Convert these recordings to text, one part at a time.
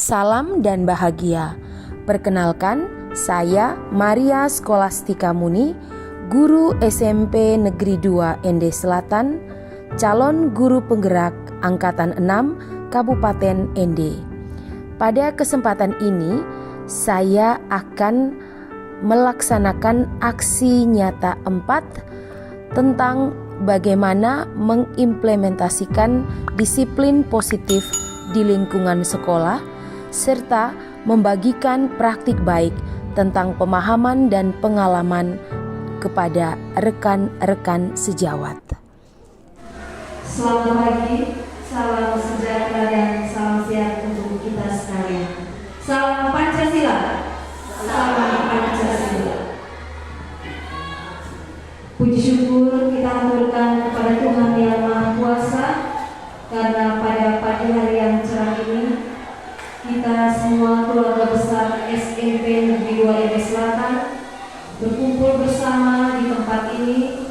Salam dan bahagia. Perkenalkan, saya Maria Skolastika Muni, guru SMP Negeri 2 Ende Selatan, calon guru penggerak Angkatan 6 Kabupaten Ende. Pada kesempatan ini, saya akan melaksanakan aksi nyata 4 tentang bagaimana mengimplementasikan disiplin positif di lingkungan sekolah, serta membagikan praktik baik tentang pemahaman dan pengalaman kepada rekan-rekan sejawat. Selamat pagi, salam sejahtera dan salam sehat untuk kita sekalian. Salam Pancasila. Salam Pancasila. Puji syukur kita haturkan kepada Tuhan Yang Maha Kuasa, karena pada pagi hari yang cerah ini kita semua keluarga besar SMP Negeri 2 Ende Selatan berkumpul bersama di tempat ini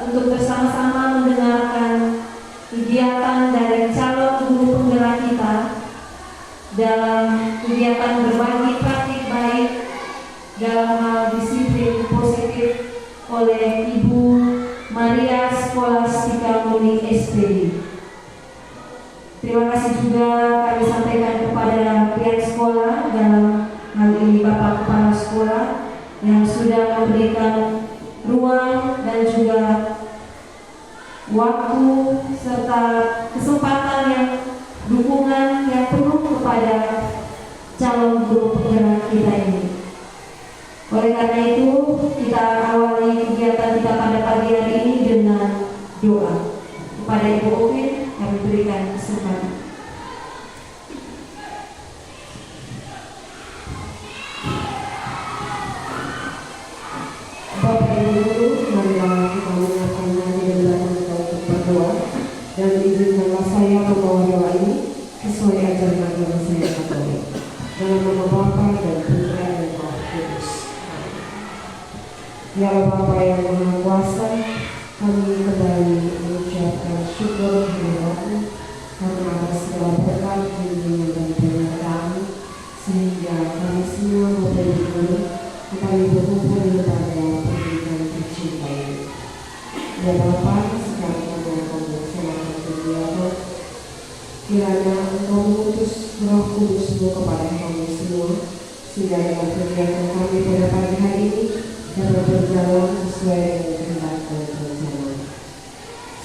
untuk bersama-sama mendengarkan kegiatan dari calon guru penggerak kita dalam kegiatan berbagi praktik baik dalam hal disiplin positif oleh Ibu Maria Skolastika Muni SPD. Terima kasih juga kami sampaikan kepada pihak sekolah, dalam hal ini Bapak Kepala Sekolah yang sudah memberikan ruang dan juga waktu serta kesempatan yang dukungan yang penuh kepada calon guru penggerak kita ini. Oleh karena itu, kita awali kegiatan kita pada pagi hari ini dengan doa. Kepada Ibu Opin kami berikan kesempatan. Bapak Ibu Guru, marilah kita mendengarkan nyanyi dan belajar kita untuk berdoa, dan izinkanlah saya membawa doa ini sesuai ajaran agama saya Katolik. Dalam nama Bapa dan Putra dan Roh Kudus. Ya Bapa yang Maha Kuasa, kami kembali mengucapkan syukur kehadiratmu karena atas segala berkat, bimbingan dan penyertaan, sehingga kami semua Bapak Ibu Guru kembali berkumpul di lembaga pendidikan tercinta ini. Ya Bapa, sekarang kami akan melaksanakan kegiatan. Kiranya Engkau mengutus Roh Kudus-Mu kepada kami semua, sehingga dengan kegiatan kami pada pagi hari ini dapat berjalan sesuai dengan kehendak dan rencana.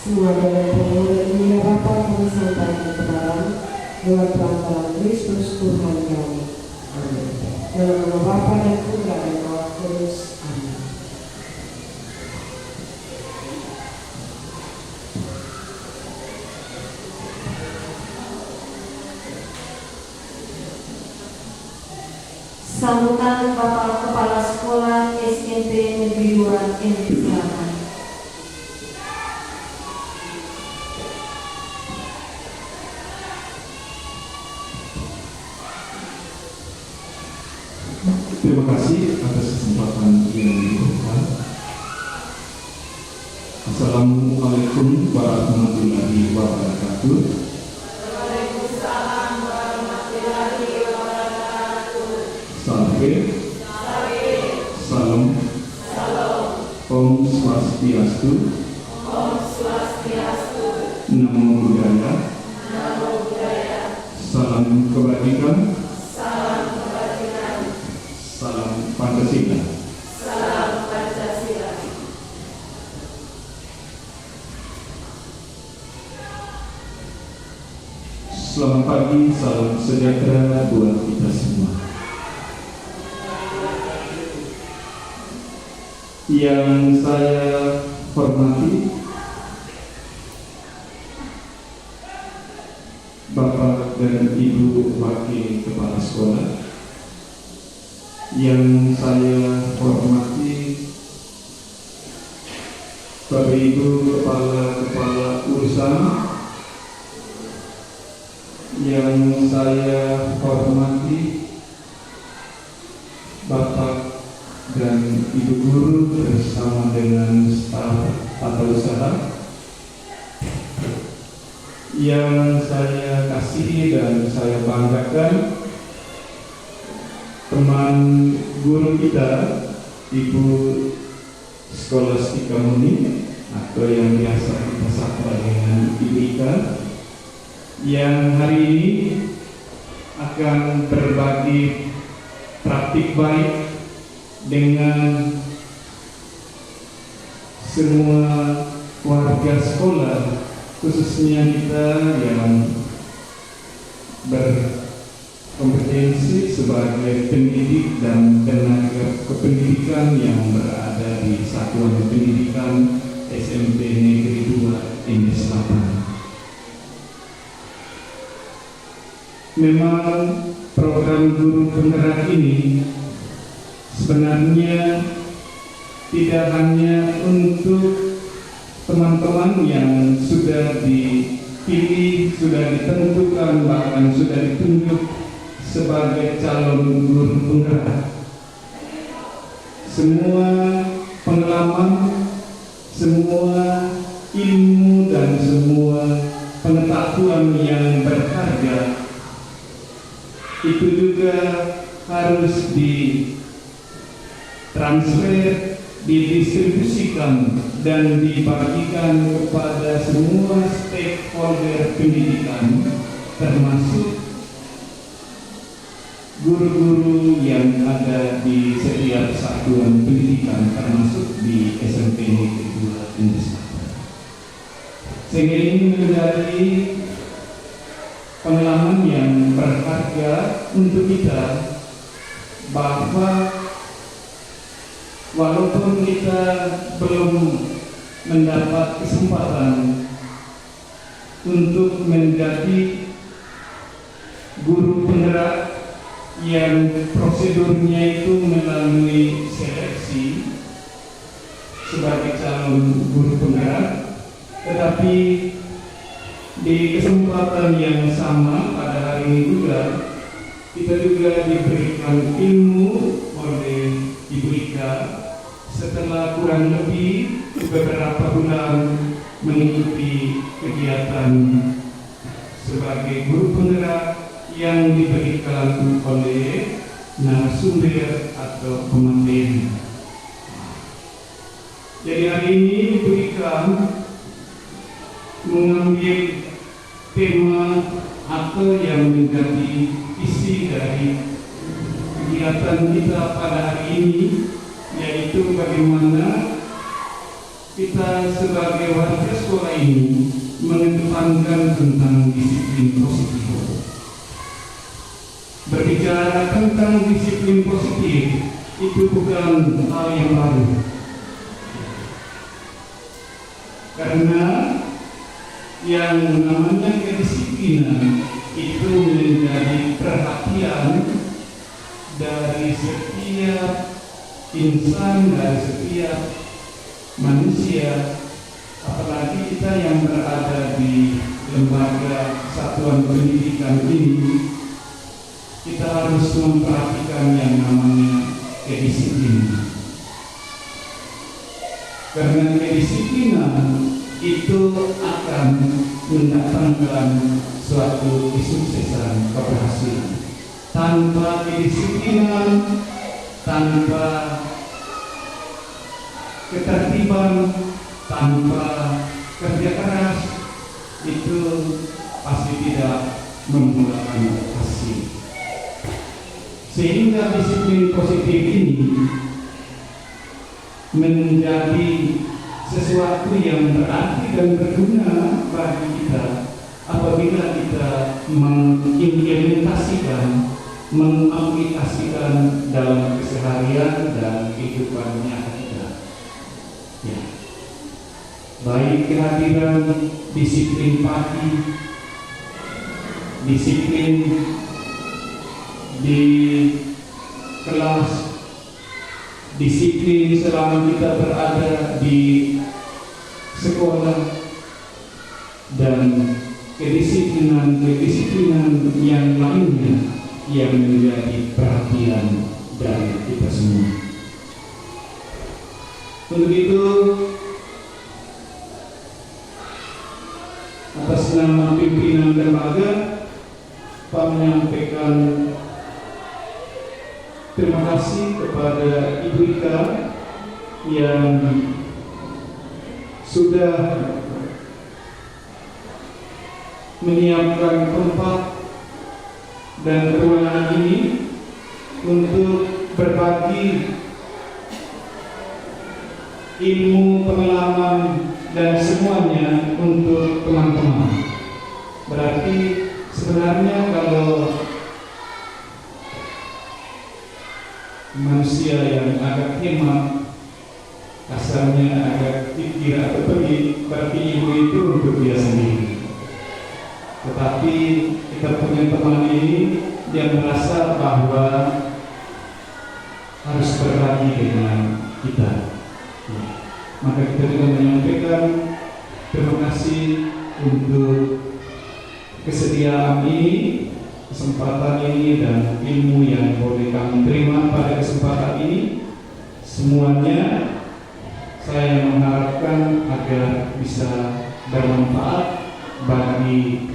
Semua dalam permohonan ini ya Bapa kami sampaikan kepada lewat perantaraan Kristus Tuhan kami. Amin. Dalam nama Bapa dan Putra dan Roh Kudus. Amin. Sambutan Bapak Kepala Sekolah SMP Negeri 2 Ende Selatan. Terima kasih atas kesempatan yang diberikan. Assalamualaikum warahmatullahi wabarakatuh. Waalaikumsalam warahmatullahi wabarakatuh. Salam. Om Swastiastu. Namo Buddhaya. Salam kebajikan. Salam Pancasila. Selamat pagi, salam sejahtera buat kita semua. Yang saya hormati Bapak dan Ibu Wakil Kepala Sekolah, yang saya hormati Bapak Ibu Kepala Urusan, yang saya hormati Bapak dan Ibu Guru bersama dengan staf tata usaha, yang saya kasihi dan saya banggakan teman guru kita, Ibu Skolastika Muni, atau yang biasa kita sapa dengan Ibu Ika, yang hari ini akan berbagi praktik baik dengan semua warga sekolah, khususnya kita yang berkompetensi sebagai pendidik dan tenaga kependidikan yang berada di Satuan Pendidikan SMP Negeri 2 Ende Selatan. Memang program guru penggerak ini sebenarnya tidak hanya untuk teman-teman yang sudah dipilih, sudah ditentukan, bahkan sudah ditunjuk sebagai calon guru penggerak. Semua pengalaman, semua ilmu dan semua pengetahuan yang berharga itu juga harus ditransfer, didistribusikan dan dibagikan kepada semua stakeholder pendidikan, termasuk guru-guru yang ada di setiap satuan pendidikan, termasuk di SMP Negeri 2 Ende Selatan. Sehingga ini menjadi pengalaman yang berharga untuk kita, bahwa walaupun kita belum mendapat kesempatan untuk menjadi guru penggerak yang prosedurnya itu melalui seleksi sebagai calon guru penggerak, tetapi di kesempatan yang sama pada hari ini juga kita juga diberikan ilmu oleh Ibu Ika setelah kurang lebih beberapa bulan mengikuti kegiatan sebagai guru penggerak yang diberikan oleh narasumber atau pemateri. Jadi hari ini Ibu Ika mengambil tema atau yang menjadi isi dari kegiatan kita pada hari ini, yaitu bagaimana kita sebagai warga sekolah ini mengedepankan tentang disiplin positif. Berbicara tentang disiplin positif itu bukan hal yang baru, karena yang namanya kedisiplinan itu menjadi perhatian dari setiap insan, dari setiap manusia, apalagi kita yang berada di lembaga satuan pendidikan ini. Kita harus memperhatikan yang namanya kedisiplinan, karena kedisiplinan itu akan mendatangkan suatu kesuksesan, keberhasilan. Tanpa kedisiplinan, tanpa ketertiban, tanpa kerja keras, itu pasti tidak membuahkan hasil. Sehingga disiplin positif ini menjadi sesuatu yang berarti dan berguna bagi kita apabila kita mengimplementasikan, mengaplikasikan dalam keseharian dan kehidupan nyata kita. Ya. Baik kehadiran disiplin pagi, disiplin di kelas, disiplin selama kita berada di sekolah, dan kedisiplinan yang lainnya yang menjadi perhatian dari kita semua. Untuk itu, atas nama pimpinan lembaga, Pak menyampaikan terima kasih kepada Ibu Ika yang sudah menyiapkan tempat dan ruangan ini untuk berbagi ilmu, pengalaman, dan semuanya untuk teman-teman. Berarti sebenarnya kalau manusia yang agak hemat, kasarnya agak pikir atau pergi, berarti ibu itu untuk dia sendiri. Tetapi kita punya teman ini, dia merasa bahwa harus berbagi dengan kita. Maka kita juga menyampaikan terima kasih untuk kesediaan ini, kesempatan ini, dan ilmu yang boleh kami terima pada kesempatan ini. Semuanya saya mengharapkan agar bisa bermanfaat bagi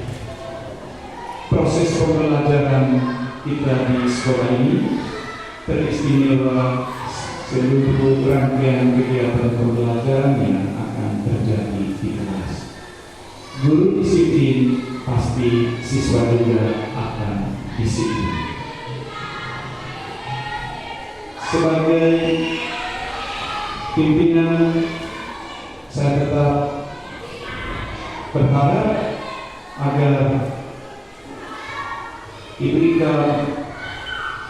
proses pembelajaran kita di sekolah ini, teristimewa seluruh rangkaian kegiatan pembelajaran yang akan terjadi di kelas. Guru disiplin, pasti siswa juga akan disiplin. Sebagai pimpinan, saya tetap berharap agar Ibu Ika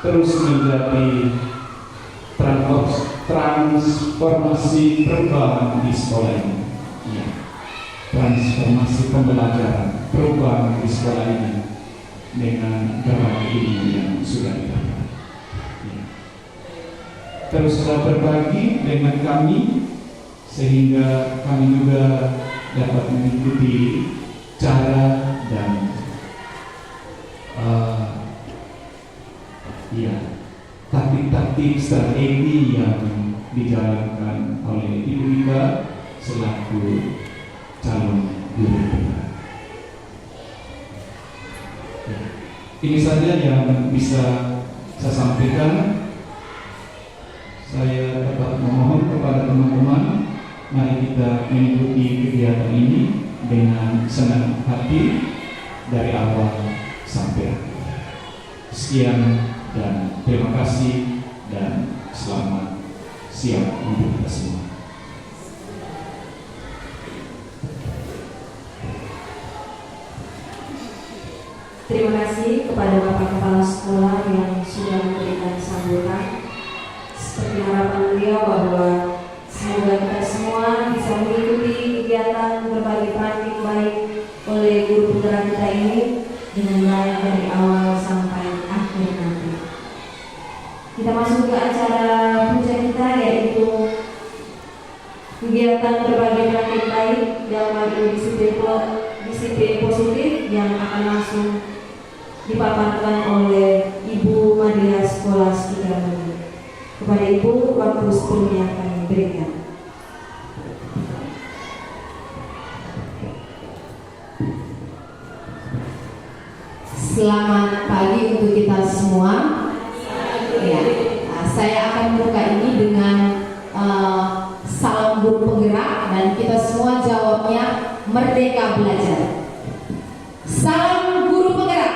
terus menjadi transformasi perubahan di sekolah ini. Ya. Transformasi pembelajaran, perubahan di sekolah ini dengan berbagai ilmu yang sudah didapat. Ya. Teruslah berbagi dengan kami sehingga kami juga dapat mengikuti cara dan taktik-taktik strategi yang dijalankan oleh Ibu Ika selaku calon guru. Ini saja yang bisa saya sampaikan. Saya tetap memohon kepada teman-teman, mari kita mengikuti kegiatan ini dengan senang hati dari awal sampai akhir. Sekian dan terima kasih dan selamat siang untuk kita semua. Terima kasih kepada Bapak Kepala Sekolah yang sudah memberikan sambutan. Seperti harapan beliau bahwa semoga kita semua bisa mengikuti kegiatan berbagi praktik baik oleh guru putra kita ini dengan baik dari awal sampai akhir nanti. Kita masuk ke acara puja kita, yaitu kegiatan berbagi praktik baik dalam hal ini disiplin positif yang akan langsung dipaparkan oleh Ibu Maria Skolastika Muni. Kepada Ibu, waktu sepenuhnya kami berikan. Selamat pagi untuk kita semua. Ya, saya akan buka ini dengan salam guru penggerak dan kita semua jawabnya Merdeka Belajar. Salam guru penggerak.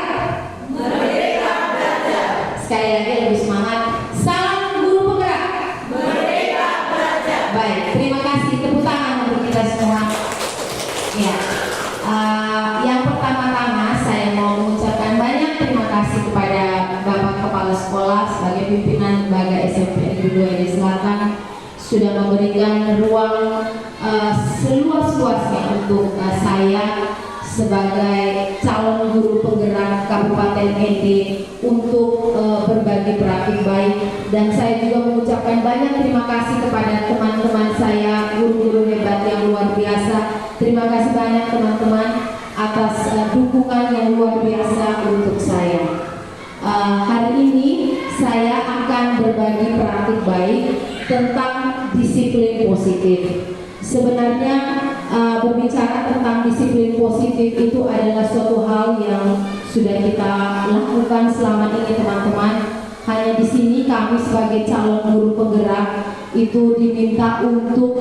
Merdeka Belajar. Sekali lagi lebih semangat. Salam guru penggerak. Merdeka Belajar. Baik, terima kasih, tepuk tangan untuk kita semua. Ya, yang pertama-tama saya mau mengucapkan banyak terima kasih kepada Bapak Kepala Sekolah sebagai pimpinan lembaga SMP Negeri 2 Ende Selatan sudah memberikan ruang seluas-luasnya untuk saya sebagai calon guru penggerak Kabupaten ND untuk berbagi praktik baik, dan saya juga mengucapkan banyak terima kasih kepada teman-teman saya, guru-guru hebat yang luar biasa. Terima kasih banyak teman-teman atas dukungan yang luar biasa untuk saya. Hari ini saya akan berbagi praktik baik tentang disiplin positif. Sebenarnya berbicara tentang disiplin positif itu adalah suatu hal yang sudah kita lakukan selama ini teman-teman. hanya di sini kami sebagai calon guru penggerak itu diminta untuk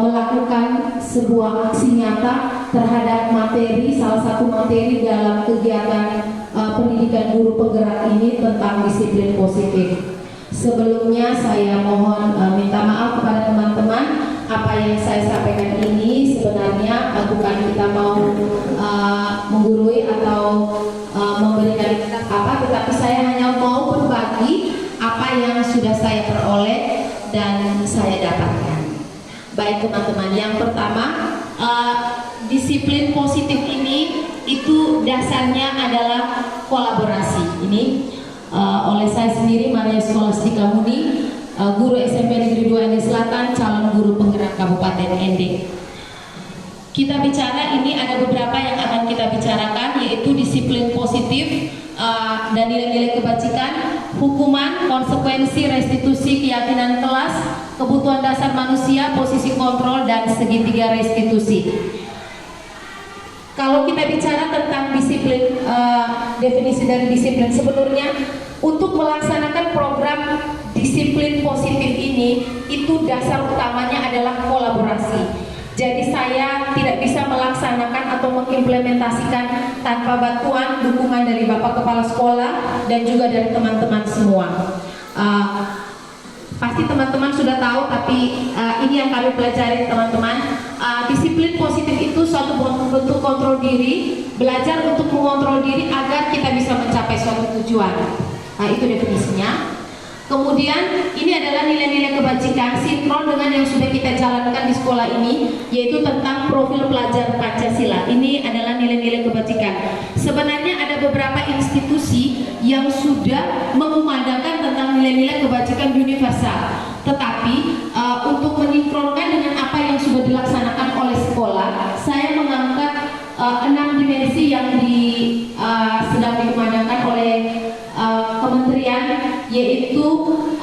melakukan sebuah aksi nyata terhadap materi, salah satu materi dalam kegiatan pendidikan guru penggerak ini tentang disiplin positif. Sebelumnya saya mohon minta maaf kepada teman-teman, apa yang saya sampaikan ini sebenarnya bukan kita mau menggurui atau memberikan apa, tetapi saya hanya mau berbagi apa yang sudah saya peroleh dan saya dapatkan. Baik teman-teman, yang pertama disiplin positif ini itu dasarnya adalah kolaborasi. Ini oleh saya sendiri, Maria Skolastika Muni, guru SMP Negeri 2 Ende Selatan, calon guru penggerak Kabupaten Ende. Kita bicara ini ada beberapa yang akan kita bicarakan, yaitu disiplin positif dan nilai-nilai kebajikan, hukuman, konsekuensi, restitusi, keyakinan kelas, kebutuhan dasar manusia, posisi kontrol, dan segitiga restitusi. Kalau kita bicara tentang disiplin, definisi dari disiplin, sebenarnya untuk melaksanakan program disiplin positif ini, itu dasar utamanya adalah kolaborasi. Jadi saya tidak bisa melaksanakan atau mengimplementasikan tanpa bantuan dukungan dari Bapak Kepala Sekolah dan juga dari teman-teman semua. Pasti teman-teman sudah tahu, tapi ini yang kami pelajari teman-teman. Disiplin positif itu suatu bentuk kontrol diri, belajar untuk mengontrol diri agar kita bisa mencapai suatu tujuan. Itu definisinya. Kemudian ini adalah nilai-nilai kebajikan sinkron dengan yang sudah kita jalankan di sekolah ini, yaitu tentang profil pelajar Pancasila. Ini adalah nilai-nilai kebajikan. Sebenarnya ada beberapa institusi yang sudah mengumandangkan tentang nilai-nilai kebajikan universal, tetapi untuk mensinkronkan dengan apa yang sudah dilaksanakan oleh sekolah, saya mengangkat 6 dimensi yang sedang dikumandangkan oleh kementerian, yaitu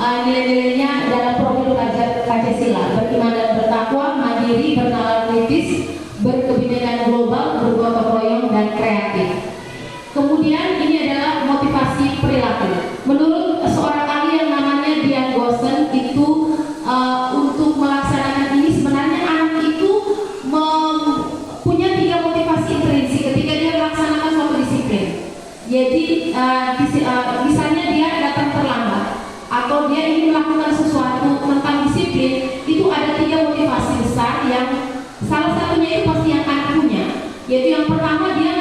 nilai-nilainya dalam profil pelajar Pancasila: beriman dan bertakwa, mandiri, bernalar kritis, berkebinekaan global, bergotong royong, dan kreatif. Kemudian ini adalah motivasi perilaku. Menurut seorang ahli yang namanya Dian Gosen, itu untuk melaksanakan ini sebenarnya anak itu punya 3 motivasi intrinsik ketika dia melaksanakan suatu disiplin. Jadi misalnya dia datang terlambat atau dia ingin melakukan sesuatu tentang disiplin, itu ada 3 motivasi besar yang salah satunya itu pasti yang akan punya, yaitu yang pertama dia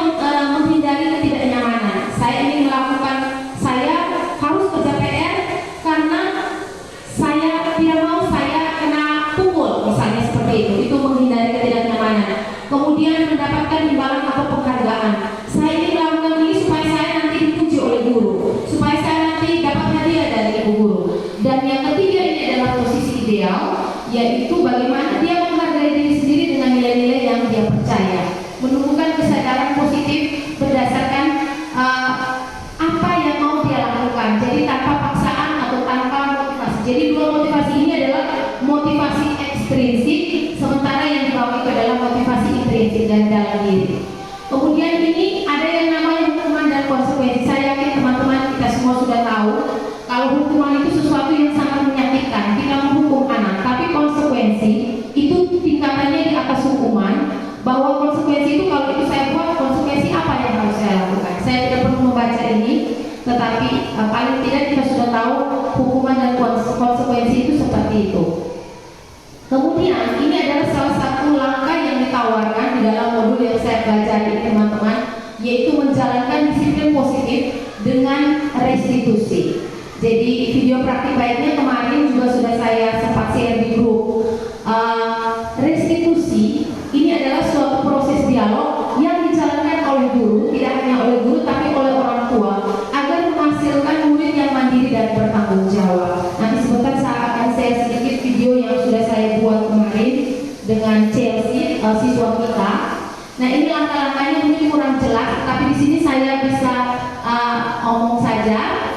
menghindari ketidaknyamanan. Saya ingin melakukan, saya harus kerja PR karena saya tidak mau saya kena pukul, misalnya seperti itu menghindari ketidaknyamanan. Kemudian mendapatkan imbalan atau penghargaan. Saya ingin melakukan ini supaya saya nanti dipuji oleh guru, supaya saya nanti dapat hadiah dari ibu guru. Dan yang ketiga ini adalah posisi ideal, yaitu bagaimana dia menghargai diri sendiri dengan nilai-nilai yang dia percaya, menumbuhkan kesadaran positif berdasarkan apa yang mau dia lakukan. Jadi tanpa paksaan atau tanpa motivasi. Jadi 2 motivasi ini adalah motivasi ekstrinsik, sementara yang di bawah itu adalah motivasi intrinsik dan dalam diri. Kemudian ini ada yang namanya hukuman dan konsekuensi. Saya yakin teman-teman kita semua sudah tahu kalau hukuman itu sesuatu yang sangat menyakitkan. Kita menghukum anak, tapi konsekuensi itu tingkatannya di atas hukuman. Bahwa konsekuensi itu, kalau itu saya buat, konsekuensi apa yang harus saya lakukan. Saya tidak perlu membaca ini, tetapi paling tidak kita sudah tahu hukuman dan konsekuensi itu seperti itu. Kemudian ini adalah salah satu langkah yang ditawarkan di dalam modul yang saya pelajari teman-teman, yaitu menjalankan disiplin positif dengan restitusi. Jadi video praktik baiknya kemarin juga sudah saya sempat share di grup. Restitusi ini adalah suatu proses dialog yang dijalankan oleh guru, tidak hanya oleh guru tapi oleh orang tua, agar menghasilkan murid yang mandiri dan bertanggung jawab. Nanti sebentar saya akan share sedikit video yang sudah saya buat kemarin dengan Chelsea, siswa kita. Nah, ini langkah-langkahnya mungkin kurang jelas, tapi di sini saya bisa omong saja.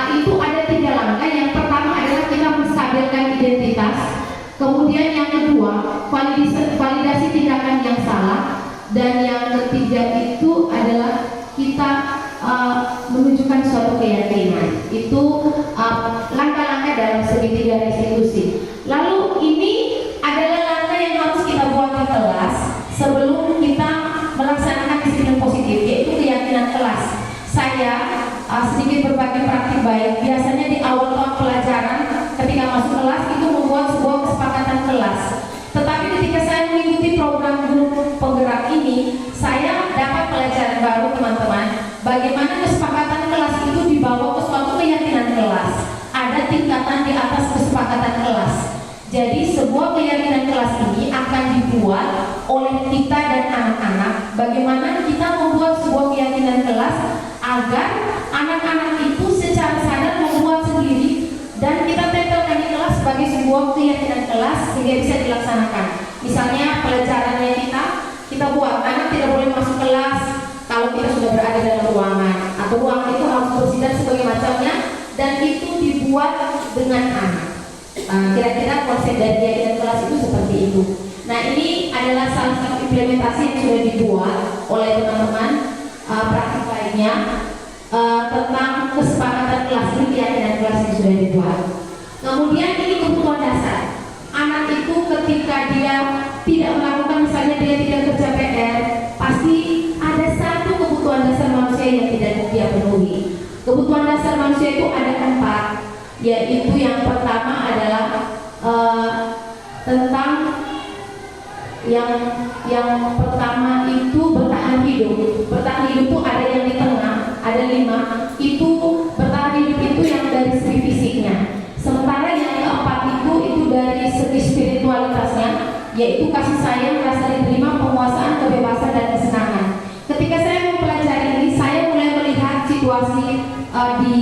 Itu ada 3 langkah. Yang pertama adalah kita menstabilkan identitas. Kemudian yang kedua, validasi tindakan yang salah. Dan yang ketiga itu adalah kita menunjukkan suatu keyakinan. Itu langkah-langkah dalam segitiga restitusi. Lalu ini adalah langkah yang harus kita buat di kelas sebelum kita melaksanakan disiplin positif, yaitu keyakinan kelas. Saya sedikit berbagi praktik baik. Biasanya di awal tahun pelajaran ketika masuk kelas itu membuat sebuah kesepakatan kelas. Tetapi ketika saya mengikuti program guru penggerak ini, saya dapat pelajaran baru, teman-teman. Bagaimana kesepakatan kelas itu dibawa ke suatu keyakinan kelas. Ada tingkatan di atas kesepakatan kelas. Jadi sebuah keyakinan kelas ini akan dibuat oleh kita dan anak-anak. Bagaimana kita membuat sebuah keyakinan kelas agar anak-anak itu secara sadar membuat sendiri dan kita tempelkan di kelas sebagai sebuah keyakinan kelas sehingga bisa dilaksanakan. Misalnya pelajarannya kita buat anak tidak boleh masuk kelas kalau kita sudah berada dalam ruangan, atau ruangan itu harus bersih dan sebagainya macamnya, dan itu dibuat dengan anak. Kira-kira konsep dari keyakinan kelas itu seperti itu. Nah, ini adalah salah satu implementasi yang sudah dibuat oleh teman-teman praktik lainnya tentang kesepakatan kelas ini, keyakinan kelas yang sudah dibuat. Kemudian ini kebutuhan dasar. Anak itu ketika dia tidak melakukan, misalnya dia tidak kerja PR, pasti ada satu kebutuhan dasar manusia yang tidak dia penuhi. Kebutuhan dasar manusia itu ada 4, yaitu yang pertama adalah tentang yang pertama itu bertahan hidup. Bertahan hidup itu ada yang di tengah, ada 5. Itu bertahan hidup itu yang dari segi fisiknya. Sementara yang keempat itu dari segi spiritualitasnya, yaitu kasih sayang, rasa diterima, penguasaan, kebebasan, dan kesenangan. Ketika saya mempelajari ini, saya mulai melihat situasi di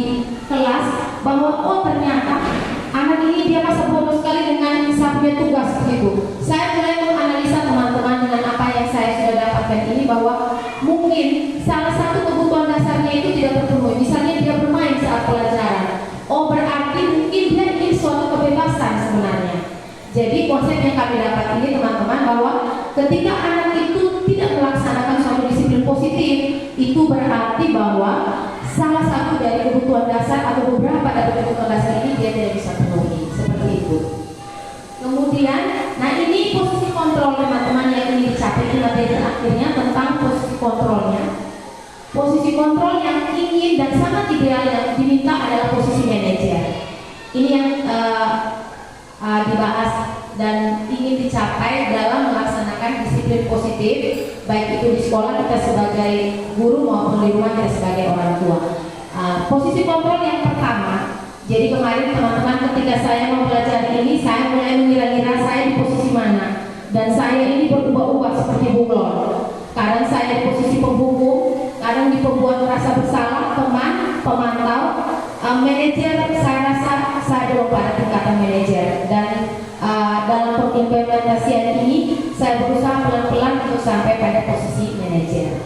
kelas bahwa oh ternyata anak ini dia masa bodoh sekali dengan punya tugas begitu. Saya mulai menganalisa teman-teman dengan apa yang saya sudah dapatkan ini, bahwa mungkin salah satu kebutuhan dasarnya itu tidak terpenuhi. Misalnya dia bermain saat pelajaran. Oh, berarti mungkin dia ingin suatu kebebasan sebenarnya. Jadi konsep yang kami dapat ini, teman-teman, bahwa ketika anak itu tidak melaksanakan suatu disiplin positif, itu berarti bahwa salah satu dari kebutuhan dasar atau beberapa dari kebutuhan dasar ini dia tidak bisa penuhi, seperti itu. Kemudian, nah ini posisi kontrol teman-teman yang ingin dicapai. Ini materi akhirnya tentang posisi kontrolnya. Posisi kontrol yang ingin dan sangat ideal yang diminta adalah posisi manajer. Ini yang dibahas dan ingin dicapai dalam melaksanakan disiplin positif, baik itu di sekolah kita sebagai guru maupun di rumah kita sebagai orang tua. Posisi kontrol yang pertama. Jadi kemarin teman-teman ketika saya mempelajari ini, saya mulai mengira-ngira saya di posisi mana. Dan saya ini berubah-ubah seperti bunglon. Kadang saya di posisi penghukum, kadang di pembuat rasa bersalah, teman, pemantau, manajer. Saya rasa saya belum pada tingkatan manajer. Dan dalam pengimplementasian ini, saya berusaha pelan-pelan untuk sampai pada posisi manajer.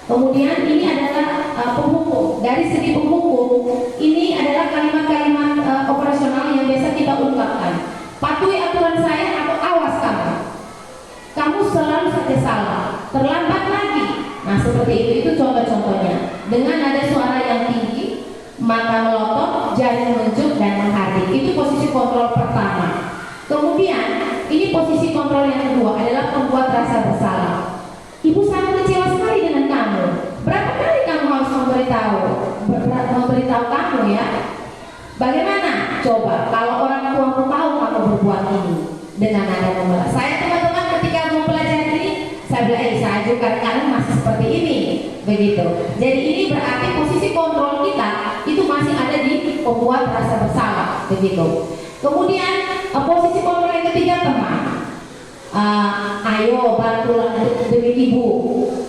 Kemudian ini adalah penghukum. Dari segi penghukum, ini adalah kalimat-kalimat operasional yang biasa kita ungkapkan. Patuhi aturan saya atau awas kamu. Kamu selalu saja salah. Terlambat lagi. Nah seperti itu contoh-contohnya. Dengan ada suara yang tinggi, mata melotot, jari menunjuk dan menghardik. Itu posisi kontrol pertama. Kemudian ini posisi kontrol yang kedua adalah membuat rasa bersalah. Ibu sangat kecewa sekali dengan kamu. Berapa kali kamu harus memberitahu kamu ya? Bagaimana? Coba kalau orang tuamu tahu kamu berbuat ini dengan nada membalas. Saya teman-teman ketika mempelajari ini, saya bilang saya juga kadang masih seperti ini, begitu. Jadi ini berarti posisi kontrol kita itu masih ada di membuat rasa bersalah, begitu. Kemudian posisi kontrol yang ketiga teman. Ayo bantulah demi ibu.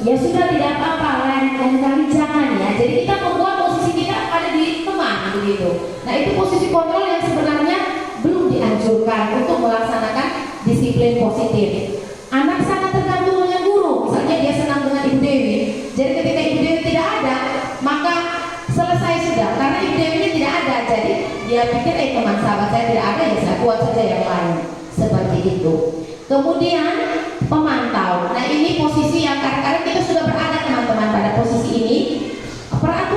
Ya sudah tidak apa-apa, lain kali jangan ya. Jadi kita membuat posisi kita ada di teman begitu. Nah itu posisi kontrol yang sebenarnya belum dianjurkan untuk melaksanakan disiplin positif. Anak sangat tergantung dengan guru. Misalnya dia senang dengan Ibu Dewi. Jadi ketika Ibu Dewi tidak ada, maka selesai sudah. Karena Ibu Dewi ini tidak ada, jadi dia pikir teman sahabat saya tidak ada, ya saya buat saja yang lain. Seperti itu. Kemudian pemantau. Nah ini posisi yang kadang-kadang kita sudah berada teman-teman pada posisi ini. Peraturan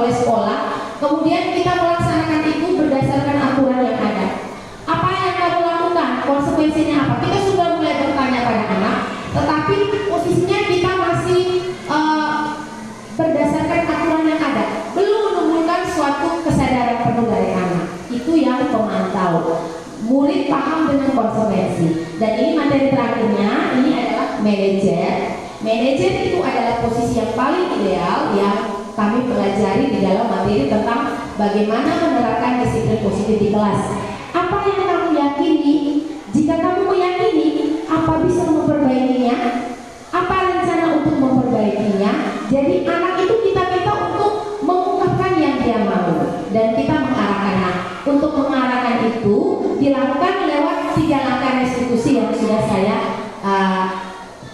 oleh sekolah, kemudian kita melaksanakan itu berdasarkan aturan yang ada. Apa yang kamu lakukan? Konsekuensinya apa? Kita sudah mulai bertanya pada anak, tetapi posisinya kita masih berdasarkan aturan yang ada, belum menemukan suatu kesadaran penuh dari anak. Itu yang pemantau. Murid paham dengan konsekuensi. Dan ini materi terakhirnya, ini adalah manajer. Manajer itu adalah posisi yang paling ideal yang kami pelajari di dalam materi tentang bagaimana menerapkan disiplin positif di kelas. Apa yang kamu yakini? Jika kamu meyakini, apa bisa memperbaikinya? Apa rencana untuk memperbaikinya? Jadi anak itu kita minta untuk mengungkapkan yang dia mau dan kita mengarahkannya. Untuk mengarahkan itu dilakukan lewat 3 langkah restitusi yang sudah saya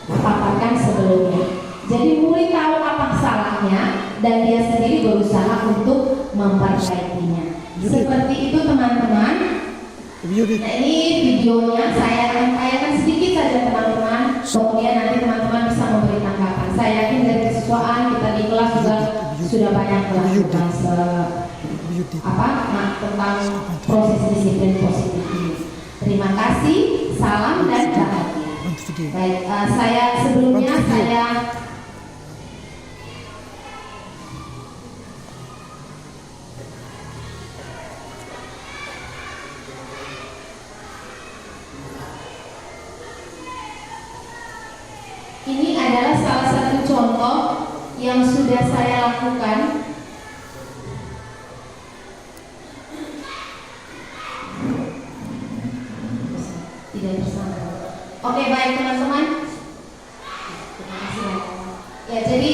paparkan sebelumnya. Jadi murid tahu apa salahnya dan dia sendiri berusaha untuk memperbaikinya. Seperti itu teman-teman. Nah, ini videonya saya akan tayangkan sedikit saja teman-teman. Kemudian nanti teman-teman bisa memberi tanggapan. Saya yakin dari kesiswaan kita di kelas juga sudah banyak melakukan tentang proses disiplin positif ini. Terima kasih, salam dan bahagia. Baik, sebelumnya saya ini adalah salah satu contoh yang sudah saya lakukan. Tidak bersama. Oke, baik teman-teman. Terima kasih banyak. Ya, jadi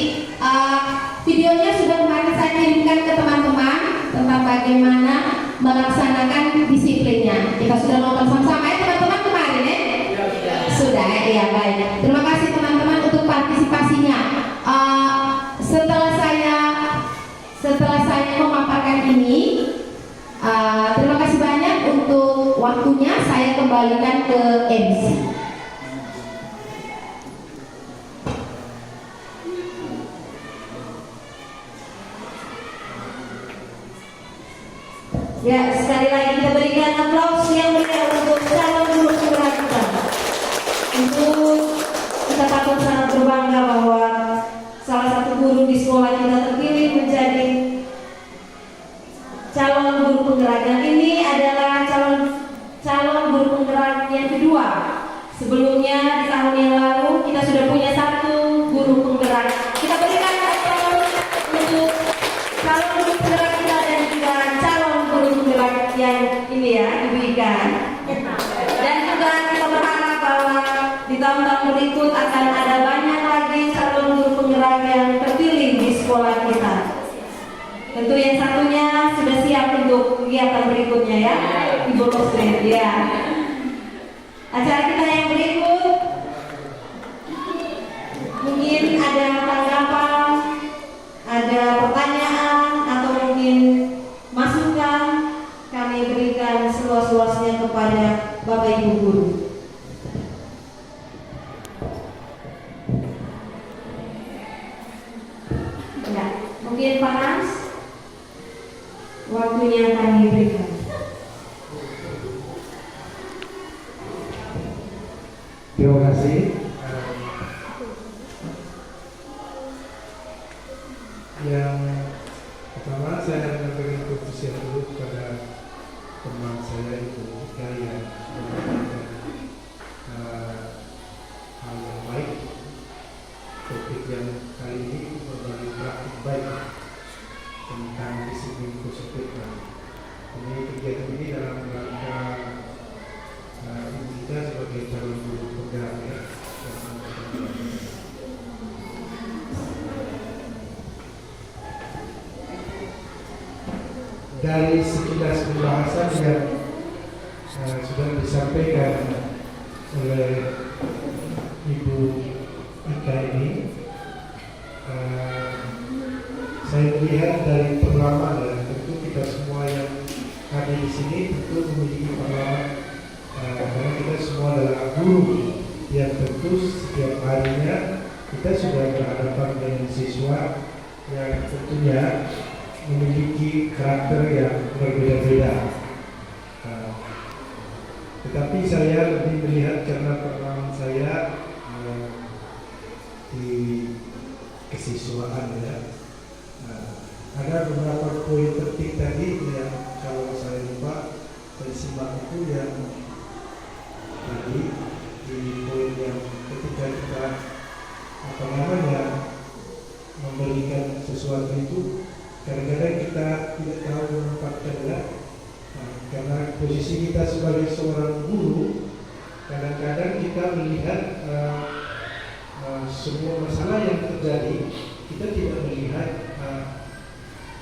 videonya sudah kemarin saya kirimkan ke teman-teman tentang bagaimana melaksanakan disiplinnya. Kita sudah nonton sama-sama ya teman-teman kemarin ya? Sudah, ya baik. Terima kasih teman-teman untuk partisipasinya. Setelah saya memaparkan ini, terima kasih banyak untuk waktunya. Saya kembalikan ke MC. Ya, sekali lagi kita berikan aplaus yang meriah untuk calon guru penggerak kita. Untuk kita patut sangat berbangga bahwa salah satu guru di sekolah kita terpilih menjadi calon guru penggerak, dan ini adalah calon guru penggerak yang kedua. Sebelumnya di tahun yang lalu kita sudah punya 1 guru penggerak. Kita berikan aplaus untuk calon guru penggerak kita dan juga calon guru penggerak yang ini ya diberikan. Dan juga kita berharap bahwa di tahun-tahun berikut akan ada banyak lagi calon guru penggerak yang terpilih di sekolah kita. Tentu yang satunya sudah siap untuk kegiatan berikutnya ya, Ibu Rosmin ya. Acara kita yang berikut mungkin ada tanggapan, ada pertanyaan atau mungkin masukan, kami berikan seluas-luasnya kepada Bapak Ibu guru. Ya, mungkin Pak Hans, waktunya kami berikan. Terima kasih. Yang pertama saya menyampaikan apresiasi dulu kepada teman saya itu yang melakukan hal yang baik. Topik yang kali ini berbagi praktik baik tentang disiplin positif. Ini kegiatan ini dalam rangka kita sebagai calon guru penggerak ya. Dari sekilas pembahasan yang sudah disampaikan oleh Ibu Ika ini, saya melihat dari pengalaman dan tentu kita semua yang hadir di sini tentu memiliki pengalaman karena kita semua adalah guru yang tentu setiap harinya kita sudah berhadapan dengan siswa yang tentunya memiliki karakter yang berbeda-beda. Tetapi saya lebih melihat karena pengalaman saya di kesiswaan ya. Ada beberapa poin penting tadi yang kalau saya lupa saya simak itu yang tadi di poin yang ketika kita memberikan sesuatu itu kadang-kadang kita tidak tahu menempatkannya. Karena posisi kita sebagai seorang guru, kadang-kadang kita melihat semua masalah yang terjadi, kita tidak melihat.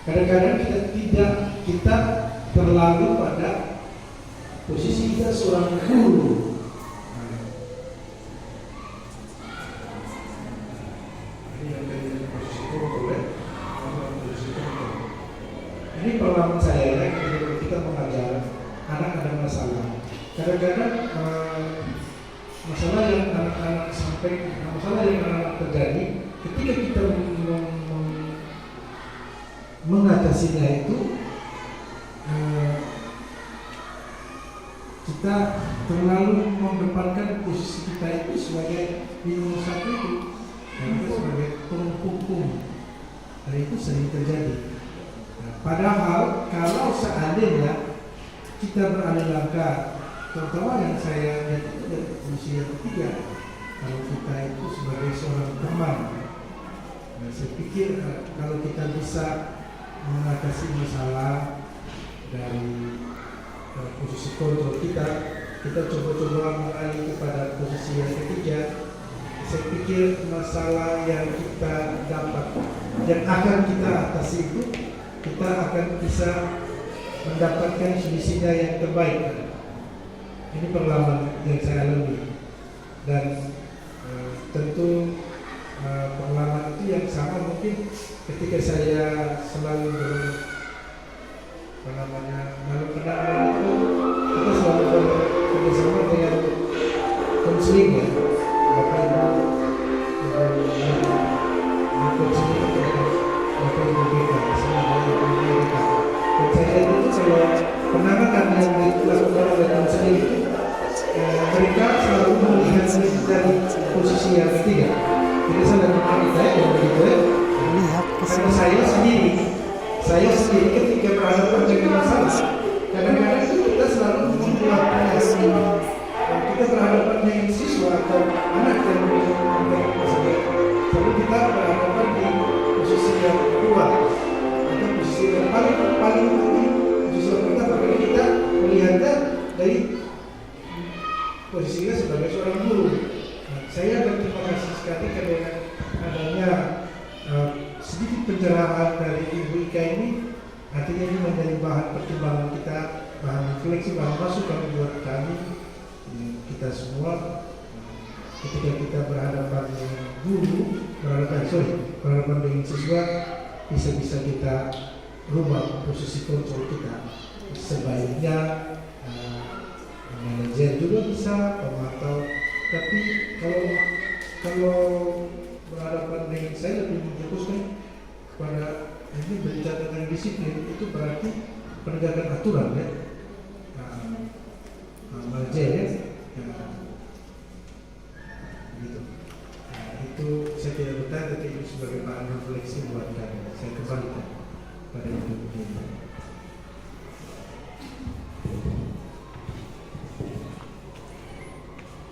Kadang-kadang kita terlalu pada posisi kita seorang guru. Ini pengalaman saya ya, ketika kita mengajar anak ada masalah. Kadang-kadang masalah yang anak-anak terjadi, ketika kita mengatasinya itu, kita terlalu mengedepankan posisi kita itu sebagai nomor satu itu, sebagai penghukum. Dan itu sering terjadi. Padahal kalau seandainya kita beralih langkah, terutama yang saya lihat itu dari posisi yang ketiga, kalau kita itu sebagai seorang teman, saya pikir kalau kita bisa mengatasi masalah dari posisi kontrol kita coba-coba mengalih kepada posisi yang ketiga. Saya pikir masalah yang kita dapat, yang akan kita atasi itu, kita akan bisa mendapatkan solusinya yang terbaik. Ini pengalaman yang saya alami, dan tentu pengalaman itu yang sama mungkin ketika saya selalu dalam penanganan itu, kita selalu bekerjasama dengan konseling ya, Bapak Ibu konseling dengan Bapak Ibu BK, dan saya itu kalau penanganan yang dilakukan oleh konseling itu, mereka selalu melihat dari posisi yang ketiga. Jadi saya kita yang begitu ya, karena saya sendiri ketika berhadapan dengan masalah, kadang-kadang kita selalu membuat kita berhadapan dengan siswa atau anak yang memiliki masalah, lalu kita berhadapan di posisi yang kedua atau posisi yang paling tinggi, posisi yang pertama, karena kita melihatnya dari posisinya sebagai seorang guru. Saya berterima kasih sekali karena adanya sedikit pencerahan dari Ibu Ika ini. Artinya ini menjadi bahan pertimbangan kita, bahan refleksi, bahan masukan buat kami, kita semua ketika kita berhadapan dengan guru, berhadapan dengan siswa, bisa kita rubah posisi kontrol kita. Sebaiknya manajer juga bisa, pemantau. Tapi kalau berhadapan dengan saya lebih memfokuskan kepada ini berbicara tentang disiplin, itu berarti penegakan aturan ya, manajer ya, gitu. Itu saya tidak bertanya, tapi itu sebagai bahan refleksi buat kami. Saya kembalikan pada itu.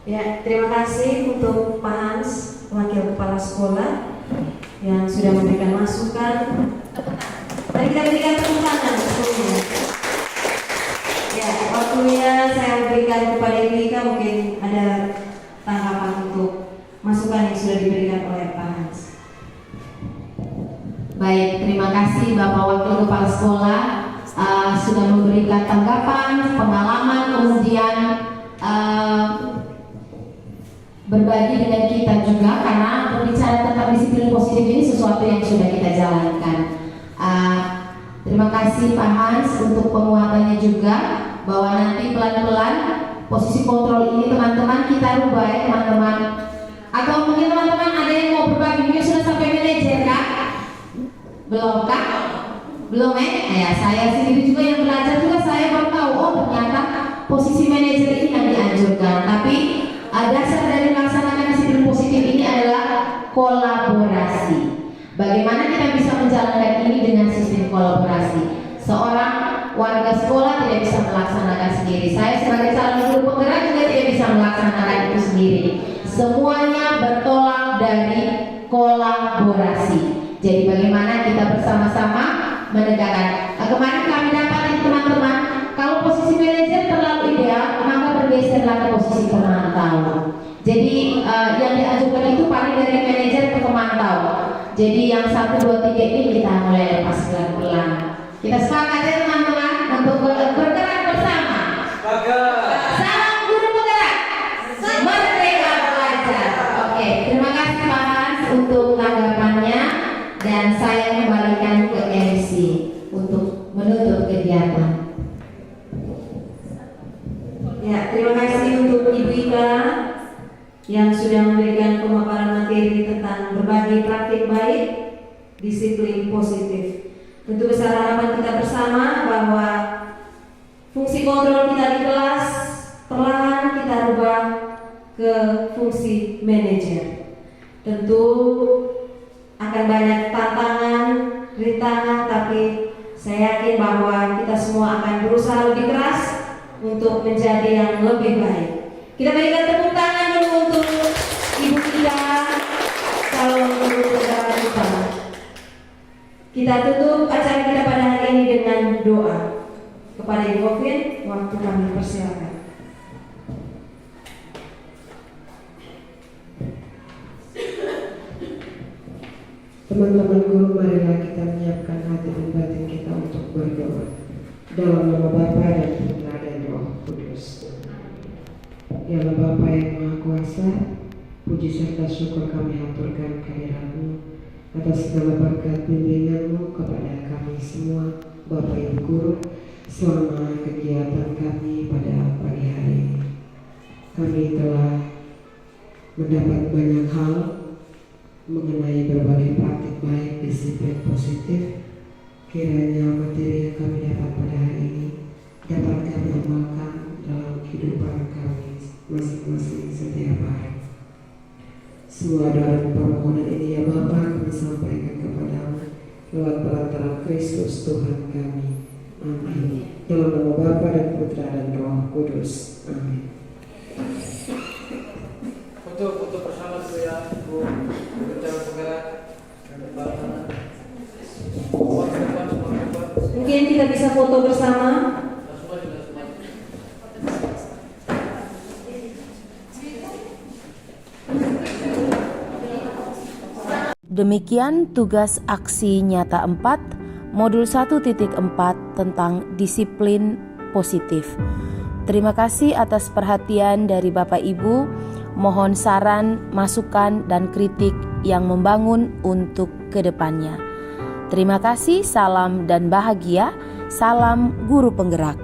Ya, terima kasih untuk Pak Hans, Wakil Kepala Sekolah, yang sudah memberikan masukan. Mari kita berikan tepuk tangan sebelumnya. Ya, waktunya saya berikan kepada Ibu Ika, mungkin ada tanggapan untuk masukan yang sudah diberikan oleh Pak Hans. Baik, terima kasih Bapak Wakil Kepala Sekolah sudah memberikan tanggapan, pengalaman, kemudian berbagi dengan kita juga, karena berbicara tentang disiplin positif ini sesuatu yang sudah kita jalankan. Terima kasih Pak Hans untuk penguatannya juga, bahwa nanti pelan-pelan posisi kontrol ini teman-teman kita rubah ya teman-teman. Atau mungkin teman-teman ada yang mau berbagi, mungkin sudah sampai manajer kah? Belum kah? Belum ya, saya sendiri juga yang belajar juga saya baru tahu, oh ternyata posisi manajer ini yang dianjurkan. Tapi dasar dari melaksanakan disiplin positif ini adalah kolaborasi. Bagaimana kita bisa menjalankan ini dengan sistem kolaborasi? Seorang warga sekolah tidak bisa melaksanakan sendiri. Saya sebagai calon guru penggerak juga tidak bisa melaksanakan itu sendiri. Semuanya bertolak dari kolaborasi. Jadi bagaimana kita bersama-sama menegakkan. Kemarin kami dapat teman-teman, kalau posisi manajer terlalu ideal, maka bergeserlah ke posisi pemantau. Jadi yang diajukan itu paling dari manajer ke pemantau. Jadi yang 1, 2, 3 ini kita mulai lepas pelan-pelan. Kita sepakat ya teman-teman untuk bergerak bersama. Salam guru penggerak, merdeka belajar. Oke, terima kasih Pak Hans untuk tanggapannya dan saya kembalikan ke MC untuk menutup kegiatan. Ya, terima kasih untuk Ibu Ika yang sudah memberikan pemaparan materi tentang berbagi praktik baik, disiplin positif. Tentu besar harapan kita bersama bahwa fungsi kontrol kita di kelas perlahan kita rubah ke fungsi manajer. Tentu akan banyak tantangan, rintangan, tapi saya yakin bahwa kita semua akan berusaha lebih keras untuk menjadi yang lebih baik. Kita berikan tepuk tangan dulu untuk Ibu Ika, calon guru penggerak kita. Kita tutup acara kita pada hari ini dengan doa. Kepada Ibu Ovin, waktu kami persilakan. Teman-teman guru, marilah kita menyiapkan hati dan batin kita untuk berdoa. Dalam nama Bapa dan Putra dan Roh Kudus. Ya Allah Bapa yang Maha Kuasa, puji serta syukur kami haturkan kehadirat-Mu atas segala berkat bimbingan-Mu kepada kami semua, Bapak Ibu Guru, selama kegiatan kami pada pagi hari ini. Kami telah mendapat banyak hal mengenai berbagai praktik baik, disiplin positif. Kiranya materi yang kami dapat pada hari ini dapat kami amalkan dalam kehidupan kami masing-masing setiap hari. Semua doa dan permohonan ini ya Bapa kami sampaikan kepadamu lewat perantara Kristus Tuhan kami. Amin. Dalam nama Bapa dan Putra dan Roh Kudus. Amin. Foto bersama dulu ya, Bu. Calon penggerak. Mungkin kita bisa foto bersama. Demikian tugas aksi nyata 4, modul 1.4 tentang disiplin positif. Terima kasih atas perhatian dari Bapak Ibu. Mohon saran, masukan, dan kritik yang membangun untuk kedepannya. Terima kasih, salam dan bahagia. Salam guru penggerak.